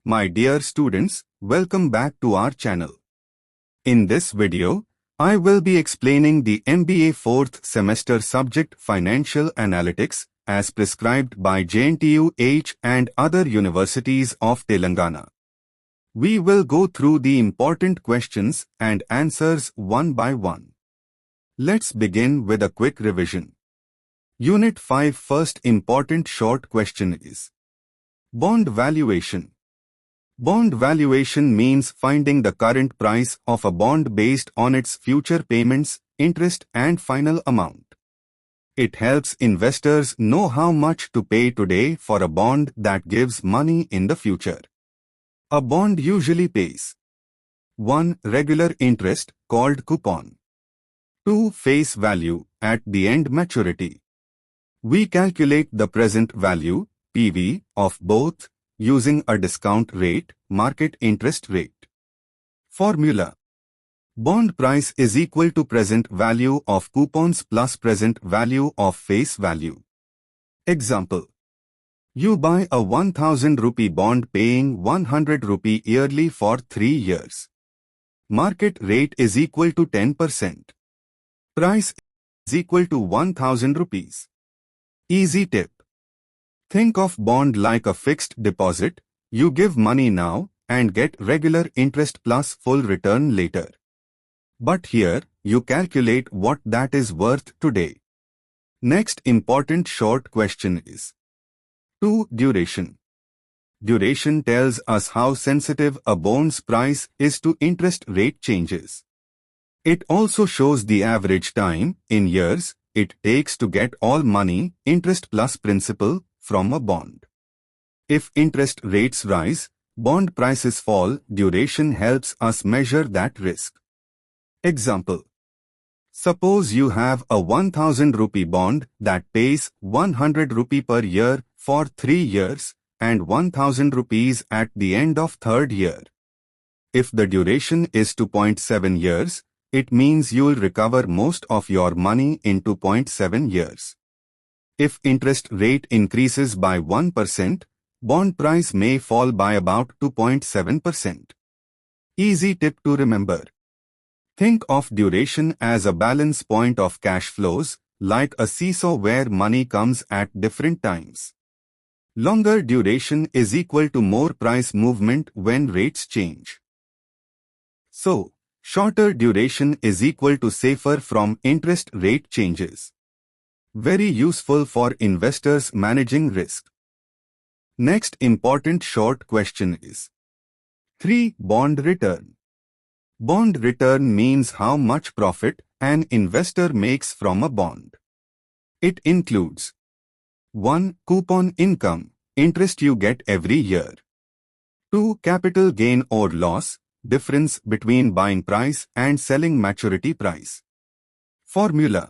My dear students, welcome back to our channel. In this video, I will be explaining the MBA 4th semester subject Financial Analytics as prescribed by JNTUH and other universities of Telangana. We will go through the important questions and answers one by one. Let's begin with a quick revision. Unit 5 first important short question is Bond Valuation. Bond valuation means finding the current price of a bond based on its future payments, interest and final amount. It helps investors know how much to pay today for a bond that gives money in the future. A bond usually pays 1. Regular interest, called coupon. 2. Face value, at the end maturity. We calculate the present value, PV, of both, using a discount rate, market interest rate. Formula. Bond price is equal to present value of coupons plus present value of face value. Example. You buy a 1000 rupee bond paying 100 rupee yearly for 3 years. Market rate is equal to 10%. Price is equal to 1000 rupees. Easy tip. Think of bond like a fixed deposit. You give money now and get regular interest plus full return later. But here, you calculate what that is worth today. Next important short question is 2. Duration. Duration tells us how sensitive a bond's price is to interest rate changes. It also shows the average time, in years, it takes to get all money, interest plus principal, from a bond. If interest rates rise, bond prices fall, duration helps us measure that risk. Example. Suppose you have a 1000 rupee bond that pays 100 rupee per year for 3 years and 1000 rupees at the end of 3rd year. If the duration is 2.7 years, it means you'll recover most of your money in 2.7 years. If interest rate increases by 1%, bond price may fall by about 2.7%. Easy tip to remember. Think of duration as a balance point of cash flows, like a seesaw where money comes at different times. Longer duration is equal to more price movement when rates change. So, shorter duration is equal to safer from interest rate changes. Very useful for investors managing risk. Next important short question is 3. Bond return. Bond return means how much profit an investor makes from a bond. It includes 1. Coupon income, interest you get every year. 2. Capital gain or loss, difference between buying price and selling maturity price. Formula.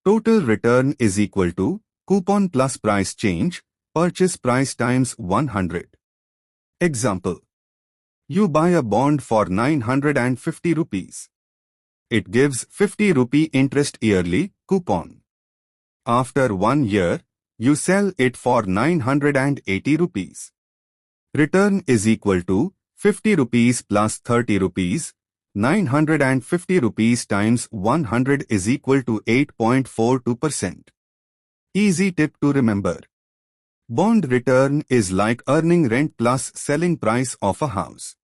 Total return is equal to coupon plus price change, purchase price times 100. Example. You buy a bond for 950 rupees. It gives 50 rupee interest yearly, coupon. After 1 year, you sell it for 980 rupees. Return is equal to 50 rupees plus 30 rupees. 950 rupees times 100 is equal to 8.42%. Easy tip to remember. Bond return is like earning rent plus selling price of a house.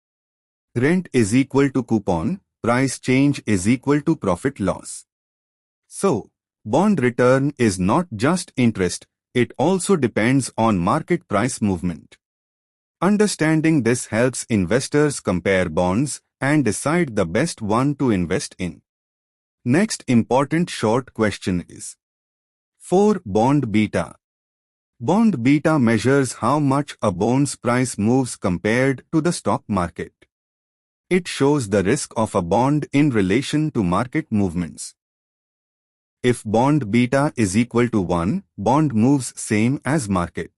Rent is equal to coupon, price change is equal to profit loss. So, bond return is not just interest, it also depends on market price movement. Understanding this helps investors compare bonds and decide the best one to invest in. Next important short question is 4. Bond beta. Bond beta measures how much a bond's price moves compared to the stock market. It shows the risk of a bond in relation to market movements. If bond beta is equal to 1, bond moves same as market.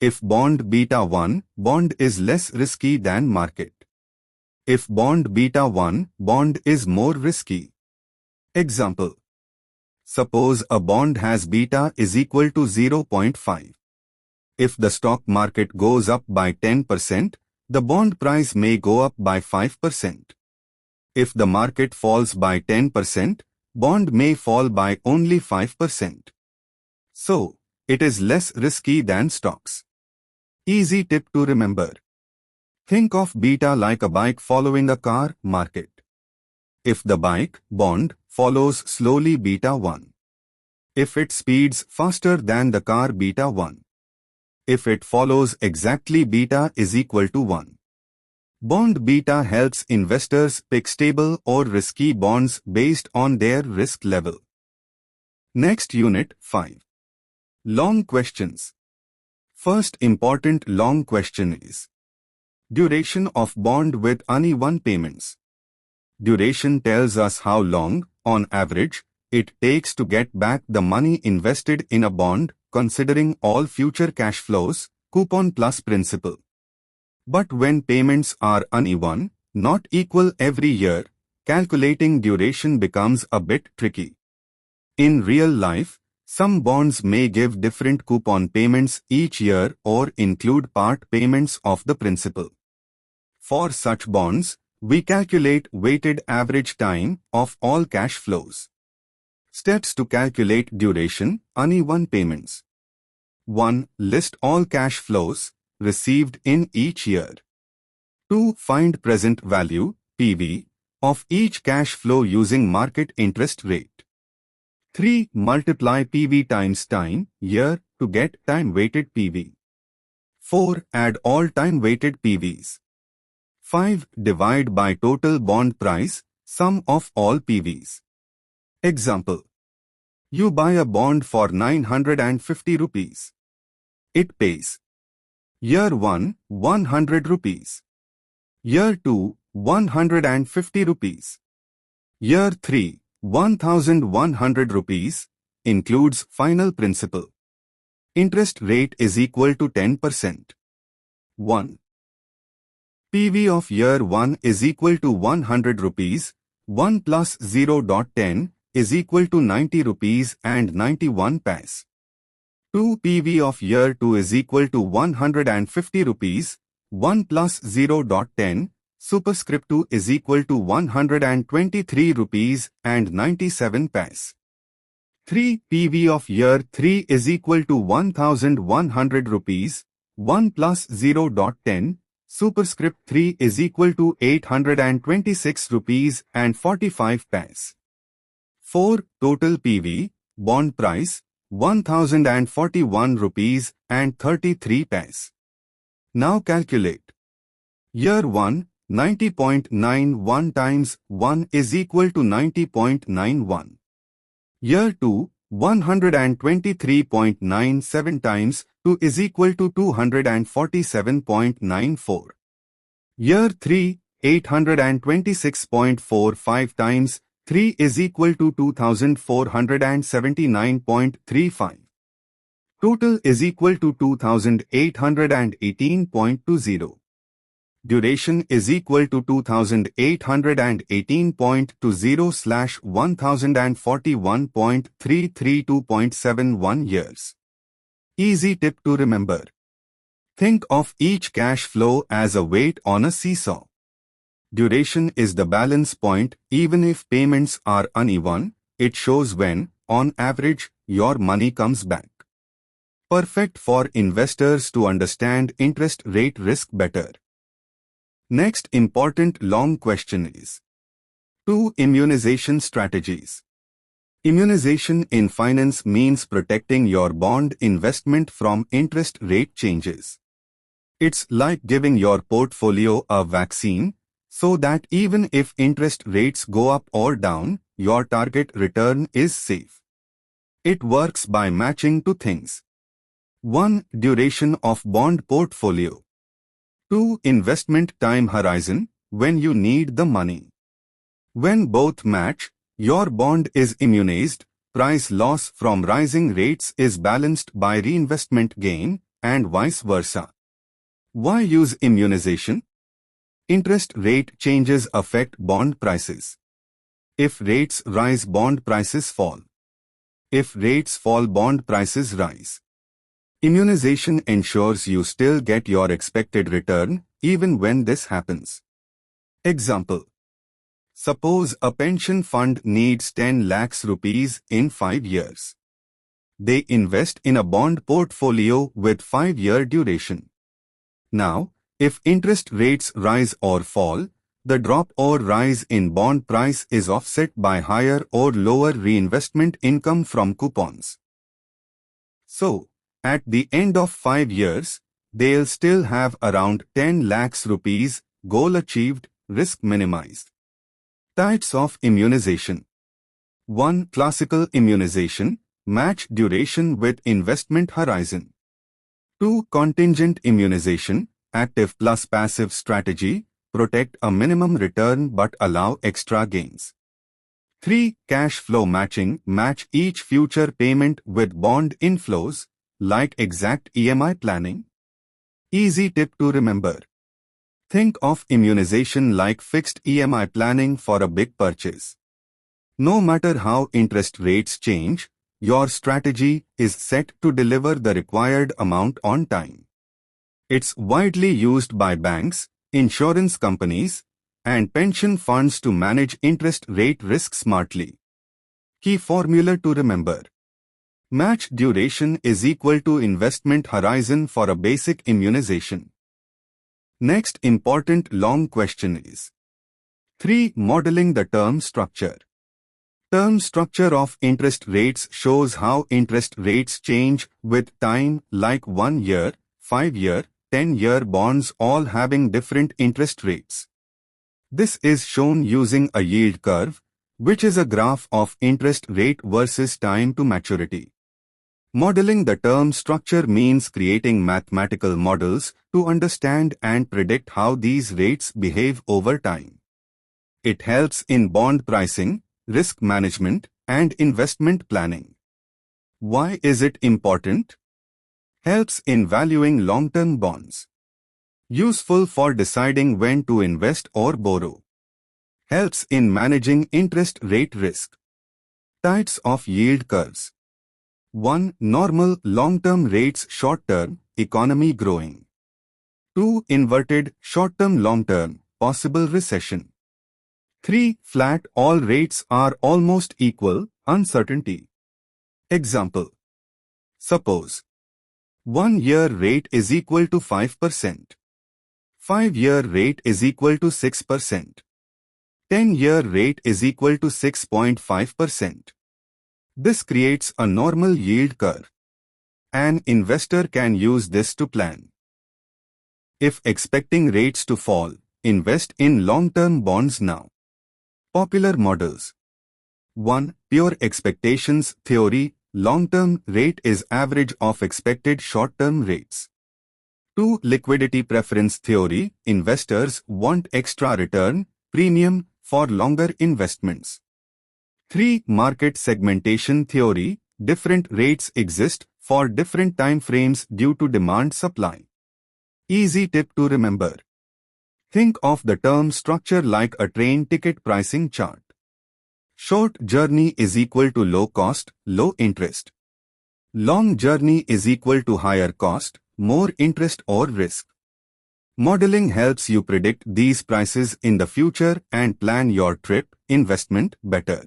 If bond beta 1, bond is less risky than market. If bond beta 1, bond is more risky. Example. Suppose a bond has beta is equal to 0.5. If the stock market goes up by 10%, the bond price may go up by 5%. If the market falls by 10%, bond may fall by only 5%. So, it is less risky than stocks. Easy tip to remember. Think of beta like a bike following a car market. If the bike, bond, follows slowly beta 1. If it speeds faster than the car beta 1. If it follows exactly beta is equal to 1. Bond beta helps investors pick stable or risky bonds based on their risk level. Next unit 5. Long questions. First important long question is duration of bond with uneven payments. Duration tells us how long, on average, it takes to get back the money invested in a bond, considering all future cash flows, coupon plus principal. But when payments are uneven, not equal every year, calculating duration becomes a bit tricky. In real life, some bonds may give different coupon payments each year or include part payments of the principal. For such bonds, we calculate weighted average time of all cash flows. Steps to calculate duration, uneven payments. 1. List all cash flows received in each year. 2. Find present value, PV, of each cash flow using market interest rate. 3. Multiply PV times time, year, to get time-weighted PV. 4. Add all time-weighted PVs. 5. Divide by total bond price, sum of all PVs. Example. You buy a bond for 950 rupees. It pays. Year 1, 100 rupees. Year 2, 150 rupees. Year 3, 1100 rupees, includes final principal. Interest rate is equal to 10%. 1. PV of year 1 is equal to 100 rupees, 1 plus 0.10 is equal to 90 rupees and 91 paise. 2. PV of year 2 is equal to 150 rupees, 1 plus 0.10, superscript 2 is equal to 123 rupees and 97 paise. 3. PV of year 3 is equal to 1100 rupees, 1 plus 0.10, superscript 3 is equal to 826 rupees and 45 paise. 4. Total PV, bond price, 1041 rupees and 33 paise. Now calculate. Year 1, 90.91 times 1 is equal to 90.91. Year 2, 123.97 times 2 is equal to 247.94. Year 3, 826.45 times 3 is equal to 2479.35. Total is equal to 2818.20. Duration is equal to 2818.20/1041.332.71 years. Easy tip to remember. Think of each cash flow as a weight on a seesaw. Duration is the balance point. Even if payments are uneven, it shows when, on average, your money comes back. Perfect for investors to understand interest rate risk better. Next important long question is 2. Immunization strategies. Immunization in finance means protecting your bond investment from interest rate changes. It's like giving your portfolio a vaccine, so that even if interest rates go up or down, your target return is safe. It works by matching two things. 1. Duration of bond portfolio. 2. Investment time horizon, when you need the money. When both match, your bond is immunized, price loss from rising rates is balanced by reinvestment gain, and vice versa. Why use immunization? Interest rate changes affect bond prices. If rates rise, bond prices fall. If rates fall, bond prices rise. Immunization ensures you still get your expected return even when this happens. Example. Suppose a pension fund needs 10 lakhs rupees in 5 years. They invest in a bond portfolio with 5-year duration. Now, if interest rates rise or fall, the drop or rise in bond price is offset by higher or lower reinvestment income from coupons. So, at the end of 5 years, they'll still have around 10 lakhs rupees, goal achieved, risk minimized. Types of immunization. 1. Classical immunization, match duration with investment horizon. 2. Contingent immunization, active plus passive strategy, protect a minimum return but allow extra gains. 3. Cash flow matching, match each future payment with bond inflows, like exact EMI planning. Easy tip to remember. Think of immunization like fixed EMI planning for a big purchase. No matter how interest rates change, your strategy is set to deliver the required amount on time. It's widely used by banks, insurance companies, and pension funds to manage interest rate risk smartly. Key formula to remember. Match duration is equal to investment horizon for a basic immunization. Next important long question is 3. Modeling the term structure. Term structure of interest rates shows how interest rates change with time, like 1 year, 5-year, 10-year bonds all having different interest rates. This is shown using a yield curve, which is a graph of interest rate versus time to maturity. Modeling the term structure means creating mathematical models to understand and predict how these rates behave over time. It helps in bond pricing, risk management, and investment planning. Why is it important? Helps in valuing long-term bonds. Useful for deciding when to invest or borrow. Helps in managing interest rate risk. Types of yield curves. 1. Normal long-term rates short-term, economy growing. 2. Inverted short-term long-term, possible recession. 3. Flat all rates are almost equal, uncertainty. Example. Suppose 1-year rate is equal to 5%. 5-year rate is equal to 6%. 10-year rate is equal to 6.5%. This creates a normal yield curve. An investor can use this to plan. If expecting rates to fall, invest in long-term bonds now. Popular models. 1. Pure expectations theory, long-term rate is average of expected short-term rates. 2. Liquidity preference theory, investors want extra return, premium, for longer investments. 3. Market segmentation theory, different rates exist for different time frames due to demand-supply. Easy tip to remember. Think of the term structure like a train ticket pricing chart. Short journey is equal to low cost, low interest. Long journey is equal to higher cost, more interest or risk. Modeling helps you predict these prices in the future and plan your trip, investment better.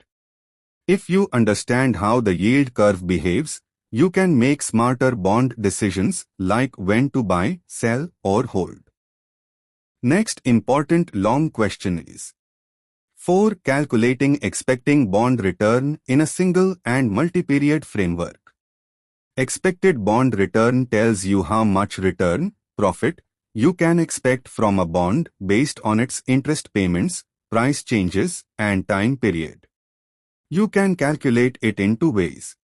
If you understand how the yield curve behaves, you can make smarter bond decisions like when to buy, sell, or hold. Next important long question is 4. Calculating expecting bond return in a single and multi-period framework. Expected bond return tells you how much return, profit, you can expect from a bond based on its interest payments, price changes, and time period. You can calculate it in 2 ways.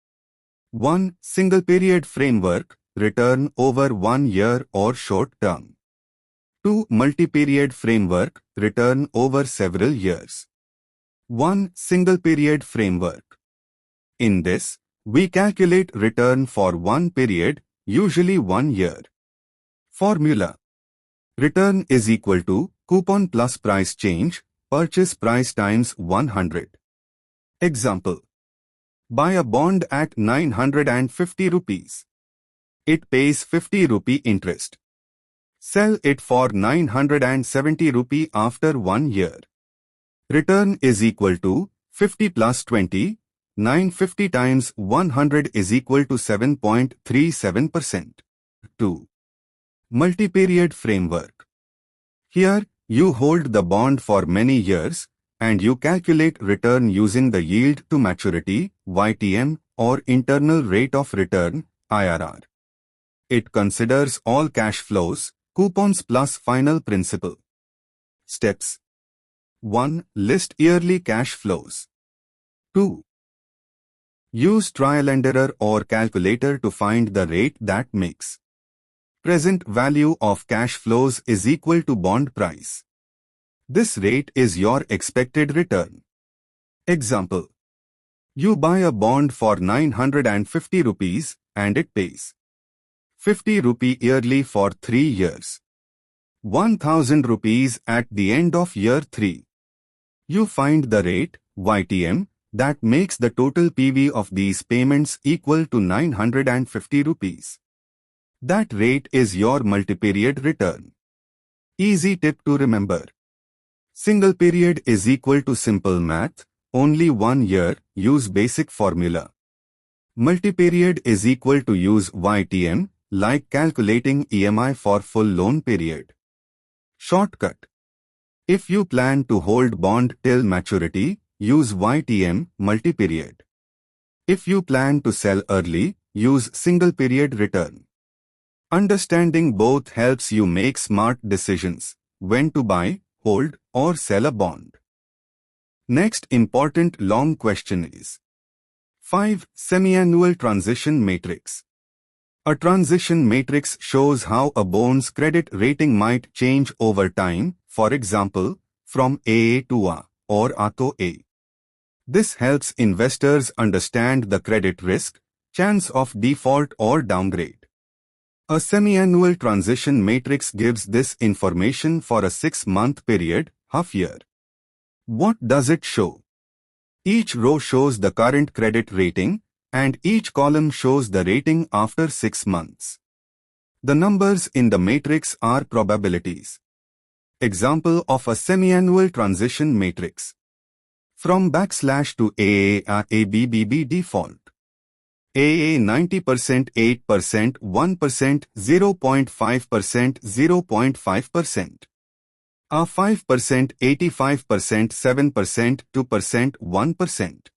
1. Single period framework, return over 1 year or short term. 2. Multi-period framework, return over several years. 1. Single period framework. In this, we calculate return for one period, usually 1 year. Formula. Return is equal to coupon plus price change, purchase price times 100. Example. Buy a bond at 950 rupees. It pays 50 rupee interest. Sell it for 970 rupee after 1 year. Return is equal to 50 plus 20. 950 times 100 is equal to 7.37%. 2. Multi-period framework. Here, you hold the bond for many years, and you calculate return using the yield to maturity, YTM, or internal rate of return, IRR. It considers all cash flows, coupons plus final principal. Steps. 1. List yearly cash flows. 2. Use trial and error or calculator to find the rate that makes. Present value of cash flows is equal to bond price. This rate is your expected return. Example. You buy a bond for 950 rupees and it pays 50 rupee yearly for 3 years. 1000 rupees at the end of year 3. You find the rate, YTM, that makes the total PV of these payments equal to 950 rupees. That rate is your multi-period return. Easy tip to remember. Single period is equal to simple math, only 1 year, use basic formula. Multi-period is equal to use YTM, like calculating EMI for full loan period. Shortcut. If you plan to hold bond till maturity, use YTM, multi-period. If you plan to sell early, use single period return. Understanding both helps you make smart decisions, when to buy, hold, or sell a bond. Next important long question is 5. Semi-annual transition matrix. A transition matrix shows how a bond's credit rating might change over time, for example, from AA to A or A to A. This helps investors understand the credit risk, chance of default or downgrade. A semi-annual transition matrix gives this information for a 6-month period, half year. What does it show? Each row shows the current credit rating, and each column shows the rating after 6 months. The numbers in the matrix are probabilities. Example of a semi-annual transition matrix. From backslash to AA ABBB default. AA 90%, 8%, 1%, 0.5%, 0.5%. A 5%, 85%, 7%, 2%, 1%.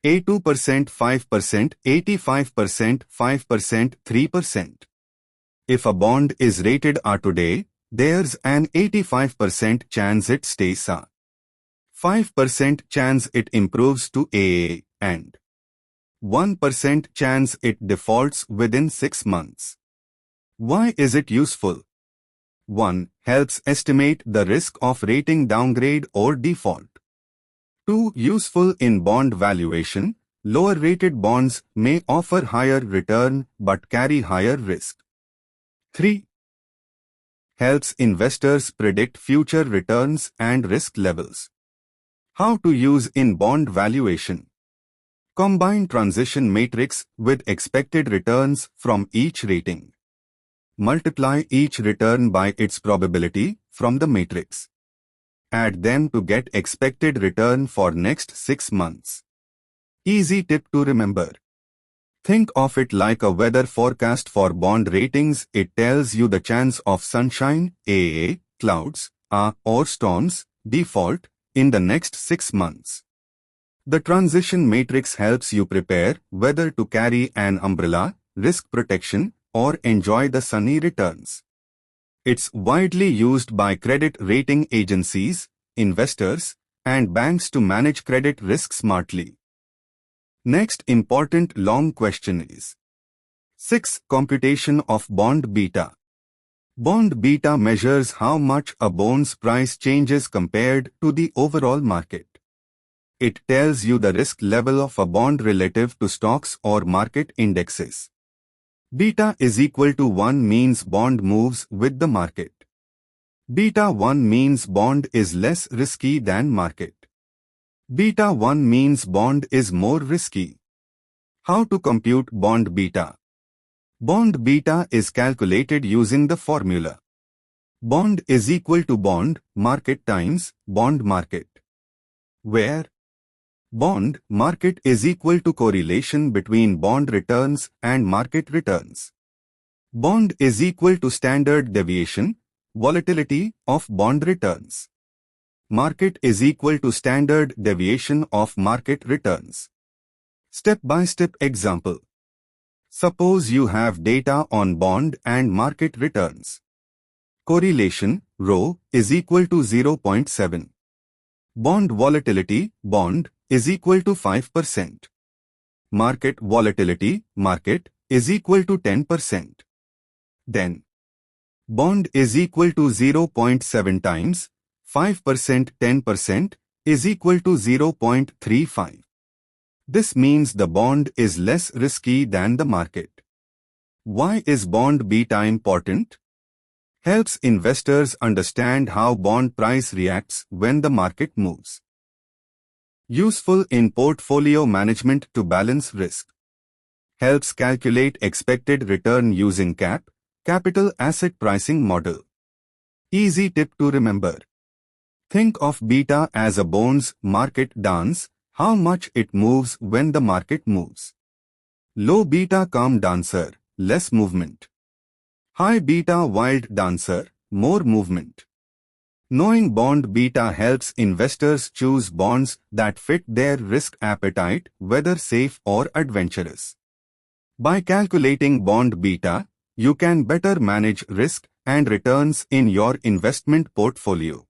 A 2%, 5%, 85%, 5%, 3%. If a bond is rated A today, there's an 85% chance it stays A. 5% chance it improves to AA, and 1% chance it defaults within 6 months. Why is it useful? 1. Helps estimate the risk of rating downgrade or default. 2. Useful in bond valuation. Lower rated bonds may offer higher return but carry higher risk. 3. Helps investors predict future returns and risk levels. How to use in bond valuation. Combine transition matrix with expected returns from each rating. Multiply each return by its probability from the matrix. Add them to get expected return for next 6 months. Easy tip to remember. Think of it like a weather forecast for bond ratings. It tells you the chance of sunshine, AA, clouds, A, or storms, default, in the next 6 months. The transition matrix helps you prepare whether to carry an umbrella, risk protection, or enjoy the sunny returns. It's widely used by credit rating agencies, investors, and banks to manage credit risk smartly. Next important long question is 6. Computation of bond beta. Bond beta measures how much a bond's price changes compared to the overall market. It tells you the risk level of a bond relative to stocks or market indexes. Beta is equal to 1 means bond moves with the market. Beta 1 means bond is less risky than market. Beta 1 means bond is more risky. How to compute bond beta? Bond beta is calculated using the formula. Bond is equal to bond market times bond market, where bond market is equal to correlation between bond returns and market returns. Bond is equal to standard deviation, volatility of bond returns. Market is equal to standard deviation of market returns. Step-by-step example. Suppose you have data on bond and market returns. Correlation, ρ, is equal to 0.7. Bond volatility, bond, is equal to 5%. Market volatility, market, is equal to 10%. Then, bond is equal to 0.7 times 5% 10% is equal to 0.35. This means the bond is less risky than the market. Why is bond beta important? Helps investors understand how bond price reacts when the market moves. Useful in portfolio management to balance risk. Helps calculate expected return using CAP, capital asset pricing model. Easy tip to remember. Think of beta as a bones market dance, how much it moves when the market moves. Low beta calm dancer, less movement. High beta wild dancer, more movement. Knowing bond beta helps investors choose bonds that fit their risk appetite, whether safe or adventurous. By calculating bond beta, you can better manage risk and returns in your investment portfolio.